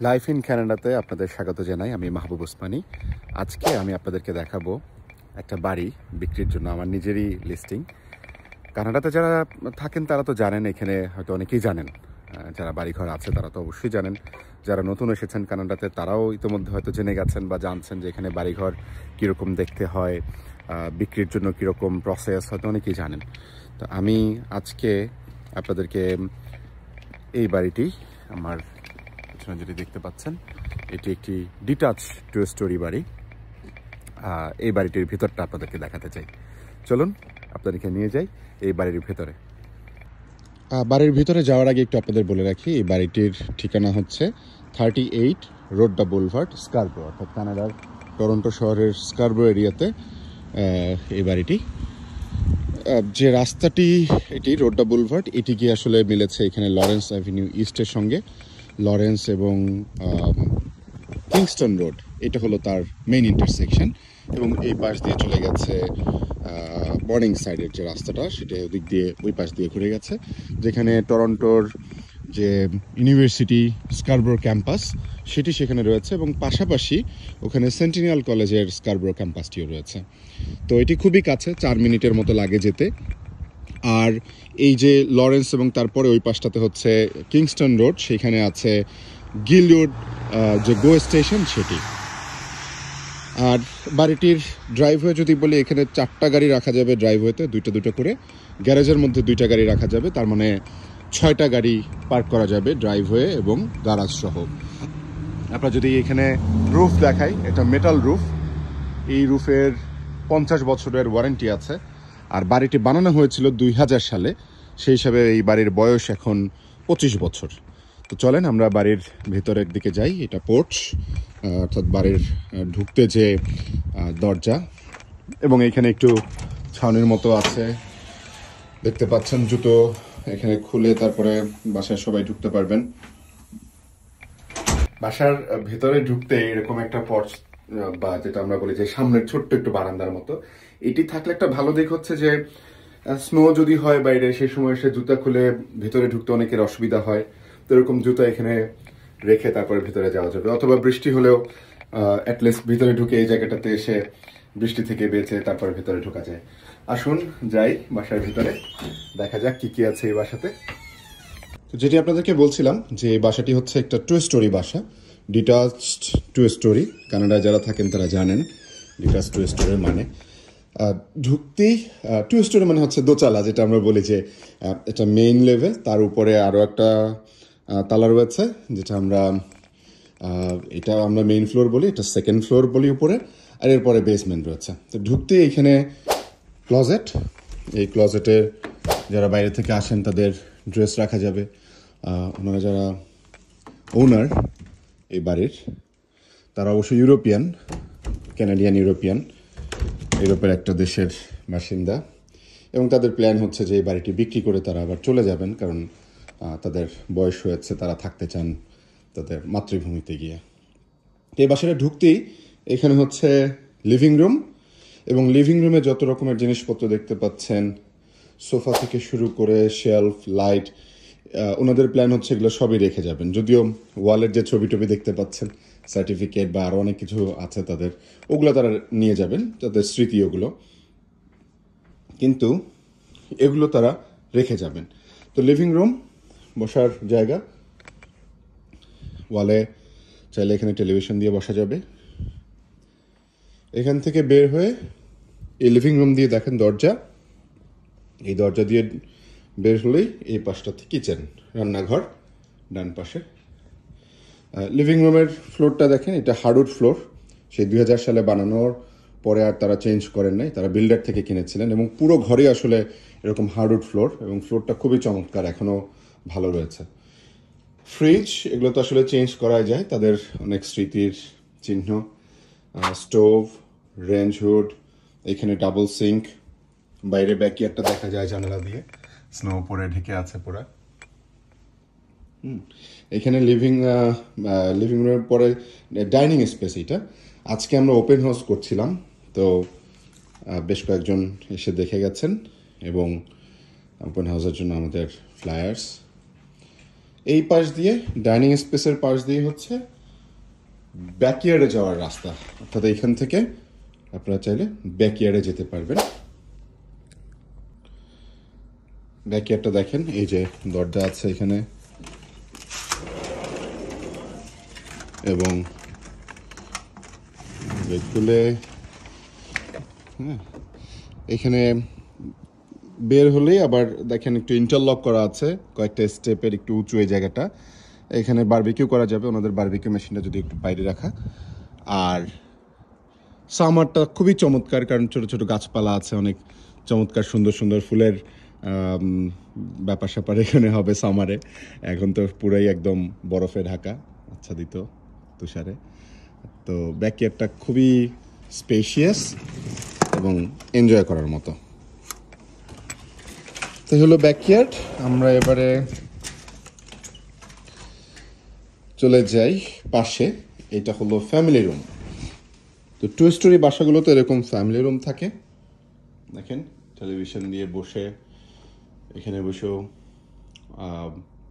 Life in কানাডাতে আপনাদের স্বাগত জানাই। আমি মাহবুব ওসমানী। আজকে আমি আপনাদেরকে দেখাবো একটা বাড়ি বিক্রির জন্য, আমার নিজেরই লিস্টিং। কানাডাতে যারা থাকেন তারা তো জানেন, এখানে হয়তো অনেকেই জানেন, যারা বাড়িঘর আছে তারা তো অবশ্যই জানেন। যারা নতুন এসেছেন কানাডাতে তারাও ইতিমধ্যে হয়তো জেনে গেছেন বা জানছেন যে এখানে বাড়িঘর কীরকম দেখতে হয়, বিক্রির জন্য কীরকম প্রসেস, হয়তো অনেকেই জানেন। তো আমি আজকে আপনাদেরকে এই বাড়িটি, আমার যেটি দেখতে পাচ্ছেন, এটি একটি ডিটাচ 2 স্টোরি বাড়ি। এই বাড়িটির ভিতরটা আপনাদেরকে দেখাতে চাই। চলুন আপনাদেরকে নিয়ে যাই এই বাড়ির ভিতরে। বাড়ির ভিতরে যাওয়ার আগে একটু আপনাদের বলে রাখি, এই বাড়িটির ঠিকানা হচ্ছে 38 রোডডা বুলভার্ড, স্কারব্রো, অর্থাৎ কানাডার টরন্টো শহরের স্কারব্রো এরিয়াতে এই বাড়িটি। যে রাস্তাটি, এটি রোডডা বুলভার্ড, এটি কি আসলে মিলেছে এখানে লরেন্স অ্যাভিনিউ ইস্টের সঙ্গে। লরেন্স এবং কিংস্টন রোড, এটা হলো তার মেইন ইন্টারসেকশন, এবং এই পাশ দিয়ে চলে গেছে মর্নিং সাইডের যে রাস্তাটা, সেটা ওদিক দিয়ে ওই পাশ দিয়ে ঘুরে গেছে, যেখানে টরন্টোর যে ইউনিভার্সিটি স্কারব্রো ক্যাম্পাস সেটি সেখানে রয়েছে, এবং পাশাপাশি ওখানে সেন্টিনিয়াল কলেজের স্কারব্রো ক্যাম্পাসটিও রয়েছে। তো এটি খুবই কাছে, 4 মিনিটের মতো লাগে যেতে। আর এই যে লরেন্স এবং তারপরে ওই পাশটাতে হচ্ছে কিংস্টন রোড, সেখানে আছে গিলউড যে গো স্টেশন সেটি। আর বাড়িটির ড্রাইভওয়ে যদি বলি, এখানে 4টা গাড়ি রাখা যাবে ড্রাইভওয়েতে, দুটো করে। গ্যারেজের মধ্যে 2টা গাড়ি রাখা যাবে, তার মানে 6টা গাড়ি পার্ক করা যাবে ড্রাইভওয়ে এবং গ্যারাজ সহ। আপনারা যদি এখানে রুফ দেখাই, এটা মেটাল রুফ। এই রুফের 50 বছরের ওয়ারেন্টি আছে। আর বাড়িটি বানানো হয়েছিল 2000 সালে, সেই হিসাবে এই বাড়ির বয়স এখন 25 বছর। তো চলেন আমরা বাড়ির ভেতরের দিকে যাই। এটা পোর্চ, অর্থাৎ বাড়ির ঢুকতে যে দরজা, এবং এখানে একটু ছাউনির মতো আছে, দেখতে পাচ্ছেন। জুতো এখানে খুলে তারপরে বাসায় সবাই ঢুকতে পারবেন। বাসার ভেতরে ঢুকতে এরকম একটা পর্চ, বা যেটা আমরা বলি যে সামনের ছোট্ট একটু বারান্দার মতো, এটি থাকলে একটা ভালো দিক হচ্ছে যে স্নো যদি হয় বাইরে, সেই সময় সে জুতা খুলে ভেতরে ঢুকতে অনেকের অসুবিধা হয়। তো এরকম জুতা এখানে রেখে তারপরে ভিতরে যাওয়া যাবে, অথবা বৃষ্টি হলেও অ্যাটলিস্ট ভিতরে ঢুকে এই জায়গাটাতে এসে বৃষ্টি থেকে বেঁচে তারপরে ভিতরে ঢোকা যায়। আসুন যাই বাসার ভিতরে, দেখা যাক কি কি আছে এই বাসাতে। তো যেটি আপনাদেরকে বলছিলাম যে এই বাসাটি হচ্ছে একটা 2 স্টোরি বাসা, ডিটাচড 2 স্টোরি। কানাডায় যারা থাকেন তারা জানেন ডিটাচ 2 স্টোরির মানে। ঢুকতেই 2 স্টোরি মানে হচ্ছে দোতলা, যেটা আমরা বলি যে এটা মেইন লেভেল, তার উপরে আরও একটা তালা রয়েছে, যেটা আমরা এটা আমরা মেইন ফ্লোর বলি, এটা সেকেন্ড ফ্লোর বলি উপরে, আর এরপরে বেসমেন্ট রয়েছে। তো ঢুকতেই এখানে ক্লজেট, এই ক্লজেটে যারা বাইরে থেকে আসেন তাদের ড্রেস রাখা যাবে। ওনারা যারা ওনার এই বাড়ির, তারা অবশ্য ইউরোপিয়ান, ক্যানাডিয়ান ইউরোপিয়ান, ইউরোপের একটা দেশের বাসিন্দা, এবং তাদের প্ল্যান হচ্ছে যে এই বাড়িটি বিক্রি করে তারা আবার চলে যাবেন, কারণ তাদের বয়স হয়েছে, তারা থাকতে চান তাদের মাতৃভূমিতে গিয়ে। এই বাসাটা ঢুকতেই এখানে হচ্ছে লিভিং রুম, এবং লিভিং রুমে যত রকমের জিনিসপত্র দেখতে পাচ্ছেন, সোফা থেকে শুরু করে শেলফ, লাইট, ওনাদের প্ল্যান হচ্ছে এগুলো সবই রেখে যাবেন। যদিও ওয়ালের যে ছবি টবি দেখতে পাচ্ছেন, সার্টিফিকেট বা আরও অনেক কিছু আছে তাদের, ওগুলো তারা নিয়ে যাবেন, তাদের স্মৃতি ওগুলো, কিন্তু এগুলো তারা রেখে যাবেন। তো লিভিং রুম, বসার জায়গা, ওয়ালে চাইলে এখানে টেলিভিশন দিয়ে বসা যাবে। এখান থেকে বের হয়ে এই লিভিং রুম দিয়ে দেখেন দরজা, এই দরজা দিয়ে বের হলেই এই পাশটাতে কিচেন, রান্নাঘর ডান পাশে। লিভিং রুমের ফ্লোরটা দেখেন, এটা হার্ডউড ফ্লোর। সেই 2000 সালে বানানোর পরে আর তারা চেঞ্জ করেন নাই, তারা বিল্ডার থেকে কিনেছিলেন, এবং পুরো ঘরে আসলে এরকম হার্ডউড ফ্লোর, এবং ফ্লোরটা খুবই চমৎকার, এখনও ভালো রয়েছে। ফ্রিজ, এগুলো তো আসলে চেঞ্জ করা যায়, তাদের অনেক স্মৃতির চিহ্ন। স্টোভ, রেঞ্জ হুড, এখানে ডাবল সিঙ্ক, বাইরে ব্যাকইয়ার্ডটা দেখা যায় জানালা দিয়ে, স্নো পরে ঢেকে আছে পুরা। এখানে লিভিং রুমের পরে ডাইনিং স্পেস। এটা আজকে আমরা ওপেন হাউস করছিলাম, তো বেশ কয়েকজন এসে দেখে গেছেন, এবং ওপেন হাউসের জন্য আমাদের ফ্লায়ার্স। এই পাশ দিয়ে ডাইনিং স্পেসের পাশ দিয়ে হচ্ছে ব্যাকইয়ার্ডে যাওয়ার রাস্তা, অর্থাৎ এইখান থেকে আপনারা চাইলে ব্যাকইয়ার্ডে যেতে পারবেন। ব্যাকইয়ার্ডটা দেখেন, এই যে দরজা আছে এখানে, এবং খুলে এখানে বের হলেই আবার দেখেন একটু ইন্টারলক করা আছে, কয়েকটা স্টেপের একটু উঁচু এই জায়গাটা। এখানে বারবিকিউ করা যাবে, ওনাদের বারবিকিউ মেশিনটা যদি একটু বাইরে রাখা। আর সামারটা খুবই চমৎকার, কারণ ছোট ছোট গাছপালা আছে, অনেক চমৎকার সুন্দর সুন্দর ফুলের ব্যাপার স্যাপার এখানে হবে সামারে। এখন তো পুরাই একদম বরফে ঢাকা, আচ্ছাদিত তুষারে। তো ব্যাকইয়ার্ডটা খুবই স্পেশিয়াস এবং এনজয় করার মতো। তো হলো ব্যাকইয়ার্ড। আমরা এবারে চলে যাই পাশে, এটা হলো ফ্যামিলি রুম। তো 2 স্টোরি বাসাগুলোতে এরকম ফ্যামিলি রুম থাকে। দেখেন টেলিভিশন দিয়ে বসে এখানে বসেও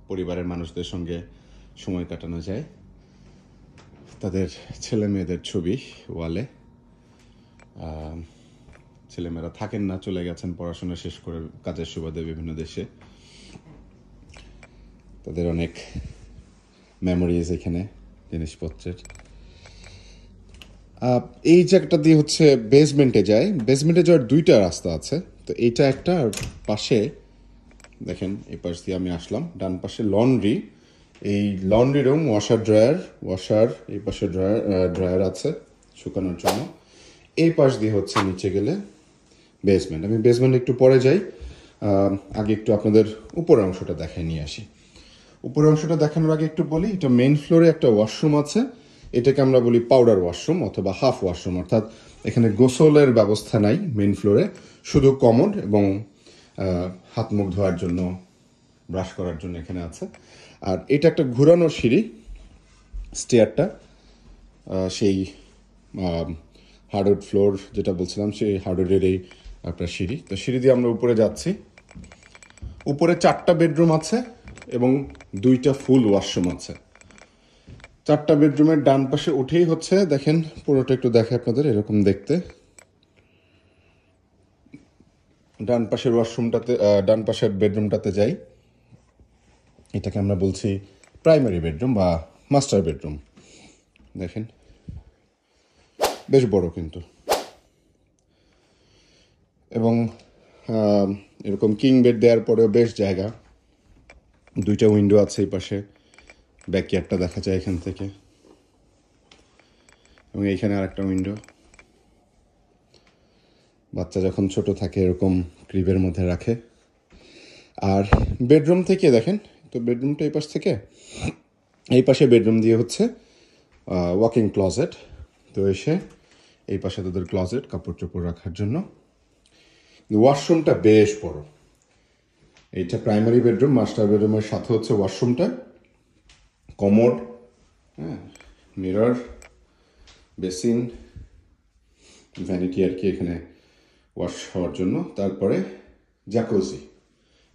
পরিবারের মানুষদের সঙ্গে সময় কাটানো যায়। তাদের ছেলে মেয়েদের ছবি ওয়ালে। ছেলেমেয়েরা থাকেন না, চলে গেছেন পড়াশোনা শেষ করে কাজের সুবাদে বিভিন্ন দেশে। তাদের অনেক মেমোরিজ এখানে, জিনিসপত্রের। এই জায়গাটা দিয়ে হচ্ছে বেসমেন্টে যায়। বেসমেন্টে যাওয়ার 2টা রাস্তা আছে। তো এইটা একটা, আর পাশে দেখেন এই পাশ দিয়ে আমি আসলাম, ডান পাশে লন্ড্রি। এই লন্ড্রি রুম, ওয়াশার এই পাশে ড্রায়ার আছে শুকানোর জন্য। এই পাশ দিয়ে হচ্ছে নিচে গেলে বেসমেন্ট। আমি বেসমেন্ট একটু পরে যাই, আগে একটু আপনাদের উপরের অংশটা দেখাই নিয়ে আসি। উপরের অংশটা দেখানোর আগে একটু বলি, এটা মেইন ফ্লোরে একটা ওয়াশরুম আছে। এটাকে আমরা বলি পাউডার ওয়াশরুম অথবা হাফ ওয়াশরুম, অর্থাৎ এখানে গোসলের ব্যবস্থা নাই মেইন ফ্লোরে, শুধু কমোড এবং হাত মুখ ধোয়ার জন্য, ব্রাশ করার জন্য এখানে আছে। আর এটা একটা ঘোরানো সিঁড়ি, স্টেয়ারটা সেই হার্ডউড ফ্লোর যেটা বলছিলাম, সেই হার্ডউডের এই আপনার সিঁড়ি। তো সিঁড়ি দিয়ে আমরা উপরে যাচ্ছি। উপরে 4টা বেডরুম আছে এবং 2টা ফুল ওয়াশরুম আছে। 4টা বেডরুমের ডান পাশে উঠেই হচ্ছে, দেখেন পুরোটা একটু দেখে আপনাদের, এরকম দেখতে। ডান পাশের ওয়াশরুমটাতে, ডান পাশের বেডরুমটাতে যাই। এটাকে আমরা বলছি প্রাইমারি বেডরুম বা মাস্টার বেডরুম। দেখেন বেশ বড় কিন্তু, এবং এরকম কিং বেড দেওয়ার পরেও বেশ জায়গা। 2টা উইন্ডো আছে এই পাশে, ব্যাকইয়ার্ডটা দেখা যায় এখান থেকে, এবং এইখানে আরেকটা উইন্ডো। বাচ্চা যখন ছোট থাকে এরকম ক্রিবের মধ্যে রাখে। আর বেডরুম থেকে দেখেন, তো বেডরুমটা এই পাশ থেকে, এই পাশে বেডরুম দিয়ে হচ্ছে ওয়াকিং ক্লজেট। তো এসে এই পাশে তাদের ক্লজেট, কাপড় চোপড় রাখার জন্য। ওয়াশরুমটা বেশ বড়। এইটা প্রাইমারি বেডরুম, মাস্টার বেডরুমের সাথে হচ্ছে ওয়াশরুমটা, কমোড, মিরর, বেসিন, ভ্যানিটি আর কি এখানে ওয়াশ হওয়ার জন্য। তারপরে জ্যাকুজি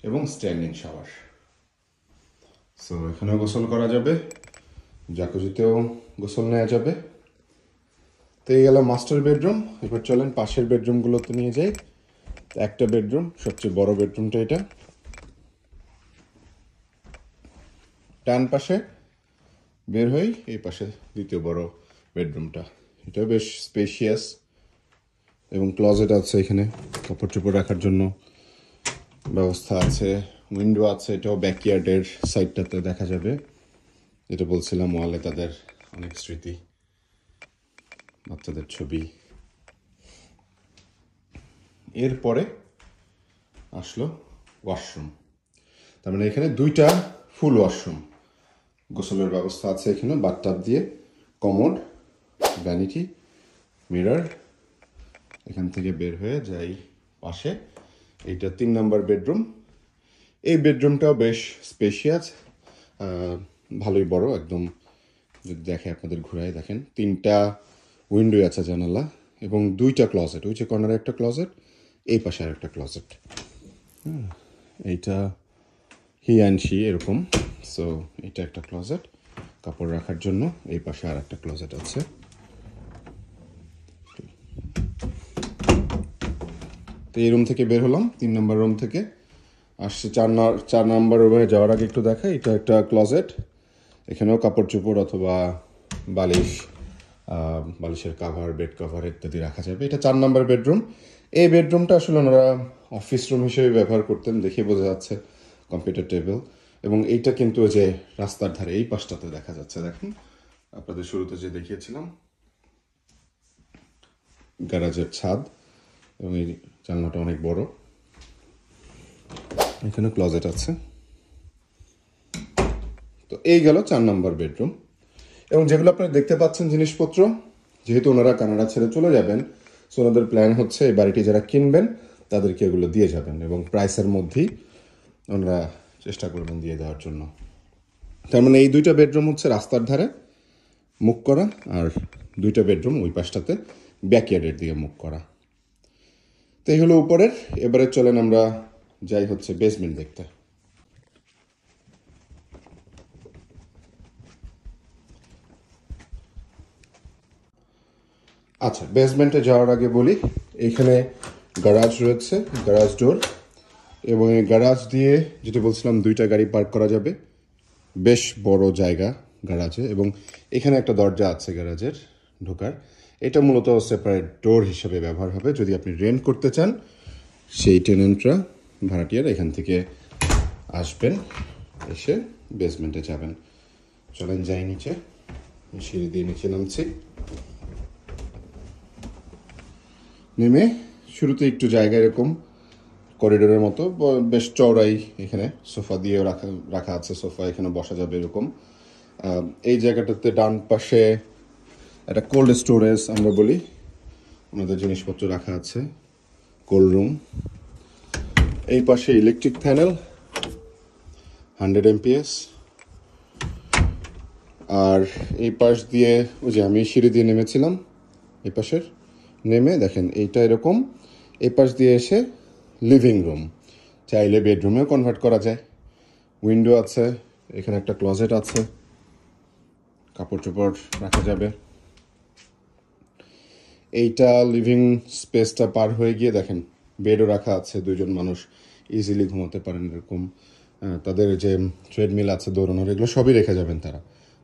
এবং স্ট্যান্ডিং শাওয়ার। সো এখানেও গোসল করা যাবে, জ্যাকুজিতেও গোসল নেওয়া যাবে। তো এই গেল মাস্টার বেডরুম। এবার চলেন পাশের বেডরুমগুলোতে নিয়ে যাই। একটা বেডরুম, সবচেয়ে বড় বেডরুমটা এটা। ডান পাশে বের হই, এই পাশে দ্বিতীয় বড় বেডরুমটা। এটা বেশ স্পেশিয়াস এবং ক্লজেট আছে এখানে, কাপড় চোপড় রাখার জন্য ব্যবস্থা আছে, উইন্ডো আছে। এটাও ব্যাকইয়ার্ডের সাইডটাতে দেখা যাবে, যেটা বলছিলাম ওয়ালে তাদের অনেক স্মৃতি, বাচ্চাদের ছবি। এরপরে আসলো ওয়াশরুম। তার মানে এখানে 2টা ফুল ওয়াশরুম, গোসলের ব্যবস্থা আছে এখানে, বাথটাব দিয়ে, কমোড, ভ্যানিটি, মিরর। এখান থেকে বের হয়ে যাই পাশে, এইটা 3 নম্বর বেডরুম। এই বেডরুমটাও বেশ স্পেশিয়াস, ভালোই বড় একদম। যদি দেখে আপনাদের ঘুরায় দেখেন, 3টা উইন্ডো আছে জানালা, এবং 2টা ক্লজেট। ওই যে কর্নারে একটা ক্লজেট, এই পাশে আর একটা ক্লজেট। এইটা হি অ্যান্ড শি এরকম সো এটা একটা ক্লোজেট কাপড় রাখার জন্য, এই পাশে আর একটা ক্লোজেট আছে। তো এই রুম থেকে বের হলাম, 3 নম্বর রুম থেকে আসছে 4 নম্বর রুমে যাওয়ার আগে একটু দেখাই, এটা একটা ক্লোজেট, এখানেও কাপড় চোপড় অথবা বালিশ, বালিশের কাভার, বেড কাভার ইত্যাদি রাখা যাবে। এটা 4 নম্বর বেডরুম। এই বেডরুমটা আসলে ওনারা অফিস রুম হিসেবে ব্যবহার করতেন, দেখে বোঝা যাচ্ছে কম্পিউটার টেবিল। এবং এইটা কিন্তু যে রাস্তার ধারে এই পাশটাতে দেখা যাচ্ছে, দেখেন আপনাদের শুরুতে যে দেখিয়েছিলাম গ্যারাজের ছাদ, এবং এই জানলাটা অনেক বড়। এখানে ক্লোজেট আছে। তো এই গেল 4 নম্বর বেডরুম। এবং যেগুলো আপনারা দেখতে পাচ্ছেন জিনিসপত্র, যেহেতু ওনারা কানাডা ছেড়ে চলে যাবেন, সো ওনাদের প্ল্যান হচ্ছে এই বাড়িটি যারা কিনবেন তাদেরকে এগুলো দিয়ে যাবেন, এবং প্রাইসের মধ্যেই ওনারা চেষ্টা করবেন দিয়ে দেওয়ার জন্য। তার মানে এই 2টা বেডরুম হচ্ছে রাস্তার ধারে মুখ করা, আর 2টা বেডরুম ওই পাশটাতে ব্যাকইয়ার্ডের দিকে মুখ করা। তো এই হলো উপরের। এবারে চলেন আমরা যাই হচ্ছে বেসমেন্ট দেখতে। আচ্ছা, বেসমেন্টে যাওয়ার আগে বলি, এইখানে গ্যারাজ রয়েছে, গ্যারাজ ডোর, এবং এই গ্যারাজ দিয়ে যেটা বলছিলাম 2টা গাড়ি পার্ক করা যাবে। বেশ বড় জায়গা গ্যারাজে, এবং এখানে একটা দরজা আছে গ্যারাজের ঢোকার। এটা মূলত সেপারেট ডোর হিসেবে ব্যবহার হবে যদি আপনি রেন্ট করতে চান। সেই টেনেন্টরা, ভাড়াটিয়ার এখান থেকে আসবেন, এসে বেসমেন্টে যাবেন। চলেন যাই নিচে, সিঁড়ি দিয়ে নিচে নামছি। নেমে শুরুতে একটু জায়গা এরকম করিডোরের মতো বেশ চওড়াই, এখানে সোফা দিয়ে রাখা আছে, সোফা এখানে বসা যাবে এরকম। এই জায়গাটাতে ডান পাশে একটা কোল্ড স্টোরেজ আমরা বলি, ওনাদের জিনিসপত্র রাখা আছে, কোল্ড রুম। এই পাশে ইলেকট্রিক প্যানেল 100 MPS। আর এই পাশ দিয়ে ওই যে আমি সিঁড়ি দিয়ে নেমেছিলাম, এই পাশের নেমে দেখেন এইটা এরকম, এই পাশ দিয়ে এসে লিভিং রুম, চাইলে বেডরুমেও কনভার্ট করা যায়। উইন্ডো আছে, এখানে একটা ক্লোজেট আছে, কাপড় চোপড় রাখা যাবে। এইটা লিভিং স্পেসটা পার হয়ে গিয়ে দেখেন বেডও রাখা আছে, 2জন মানুষ ইজিলি ঘুমাতে পারেন এরকম। তাদের যে ট্রেডমিল আছে দৌড়ানোর, এগুলো সবই রেখে যাবেন, তারা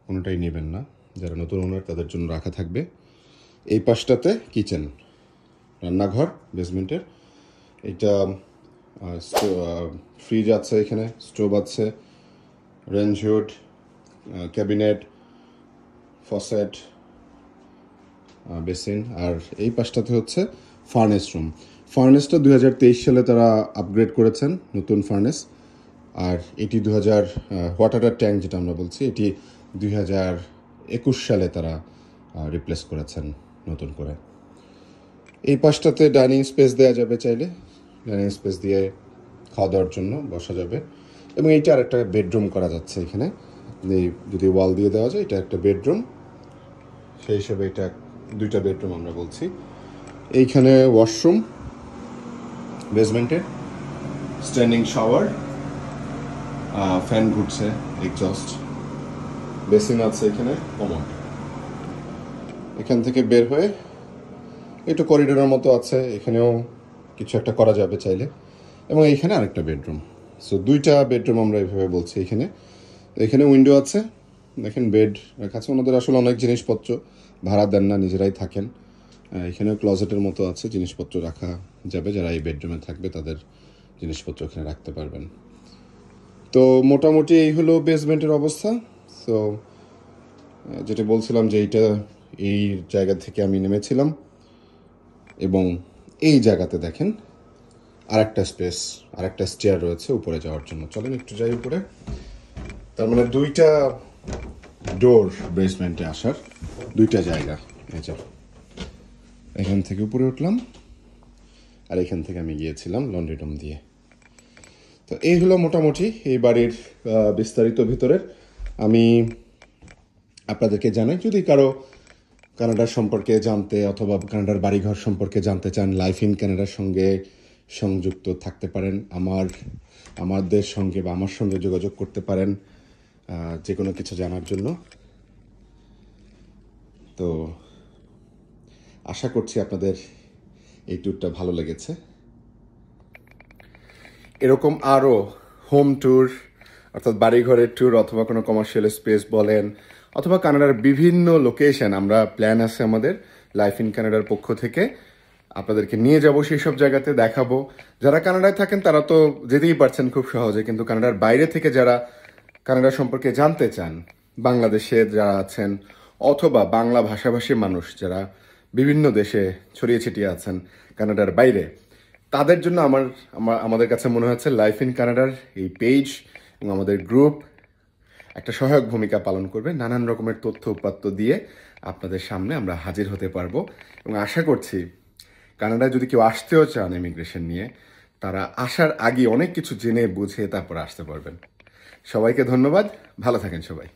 কোনোটাই নেবেন না। যারা নতুন ওনার তাদের জন্য রাখা থাকবে। এই পাশটাতে কিচেন, রান্নাঘর বেসমেন্টের। এটা ফ্রিজ আছে, এখানে স্টোভ আছে, range hood, cabinet, faucet, basin. আর এই পাশটাতে হচ্ছে ফার্নেস রুম। ফার্নেসটা 2023 সালে তারা আপগ্রেড করেছেন, নতুন ফার্নেস। আর এটি ওয়াটার ট্যাঙ্ক যেটা আমরা বলছি, এটি 2021 সালে তারা রিপ্লেস করেছেন নতুন করে। এই পাশটাতে ডাইনিং স্পেস দেওয়া যাবে, চাইলে ডাইনিং স্পেস দিয়ে খাওয়া দাওয়ার জন্য বসা যাবে। এবং এইটা আর একটা বেডরুম করা যাচ্ছে এখানে, যদি ওয়াল দিয়ে দেওয়া যায়, এটা একটা বেডরুম, সেই হিসেবে এটা 2টা বেডরুম আমরা বলছি। এইখানে ওয়াশরুম বেসমেন্টে, স্ট্যান্ডিং শাওয়ার, ফ্যান ঘুরছে, এক্সস্ট, বেসিন আছে এখানে, কমন। এখান থেকে বের হয়ে একটু করিডোরের মতো আছে, এখানেও কিছু একটা করা যাবে চাইলে। এবং এইখানে আরেকটা বেডরুম। সো 2টা বেডরুম আমরা এইভাবে বলছি। এখানে উইন্ডো আছে, দেখেন বেড রাখা আছে। ওনাদের আসলে অনেক জিনিসপত্র ভাড়া দেন না, নিজেরাই থাকেন। এখানেও ক্লোজেটের মতো আছে, জিনিসপত্র রাখা যাবে, যারা এই বেডরুমে থাকবে তাদের জিনিসপত্র এখানে রাখতে পারবেন। তো মোটামুটি এই হলো বেসমেন্টের অবস্থা। সো যেটা বলছিলাম যে এই জায়গা থেকে আমি নেমেছিলাম, এবং এই জায়গাতে দেখেন আরেকটা স্পেস, আরেকটা স্টেয়ার রয়েছে উপরে যাওয়ার জন্য। চলেন একটু যাই উপরে। তার মানে 2টা ডোর বেসমেন্টে আসার, 2টা জায়গা। এখান থেকে উপরে উঠলাম, আর এখান থেকে আমি গিয়েছিলাম লন্ড্রি রুম দিয়ে। তো এই হলো মোটামুটি এই বাড়ির বিস্তারিত ভিতরের। আমি আপনাদেরকে জানাই, যদি কারো কানাডার সম্পর্কে জানতে অথবা কানাডার বাড়িঘর সম্পর্কে জানতে চান, লাইফ ইন কানাডার সঙ্গে সংযুক্ত থাকতে পারেন, আমাদের সঙ্গে বা আমার সঙ্গে যোগাযোগ করতে পারেন। যে কোনো কিছু জানার জন্য। তো আশা করছি আপনাদের এই ট্যুরটা ভালো লেগেছে। এরকম আরও হোম ট্যুর অর্থাৎ বাড়িঘরের ট্যুর অথবা কোনো কমার্শিয়াল স্পেস বলেন অথবা কানাডার বিভিন্ন লোকেশন আমরা প্ল্যান আছে আমাদের লাইফ ইন কানাডার পক্ষ থেকে আপনাদেরকে নিয়ে যাব সেই সব জায়গাতে দেখাবো। যারা কানাডায় থাকেন তারা তো যেতেই পারছেন খুব সহজে, কিন্তু কানাডার বাইরে থেকে যারা কানাডা সম্পর্কে জানতে চান, বাংলাদেশে যারা আছেন অথবা বাংলা ভাষাভাষী মানুষ যারা বিভিন্ন দেশে ছড়িয়ে ছিটিয়ে আছেন কানাডার বাইরে, তাদের জন্য আমাদের কাছে মনে হচ্ছে লাইফ ইন কানাডার এই পেজ এবং আমাদের গ্রুপ একটা সহায়ক ভূমিকা পালন করবে। নানান রকমের তথ্য উপাত্ত দিয়ে আপনাদের সামনে আমরা হাজির হতে পারবো এবং আশা করছি কানাডায় যদি কেউ আসতেও চান ইমিগ্রেশন নিয়ে, তারা আসার আগে অনেক কিছু জেনে বুঝে তারপর আসতে পারবেন। সবাইকে ধন্যবাদ, ভালো থাকেন সবাই।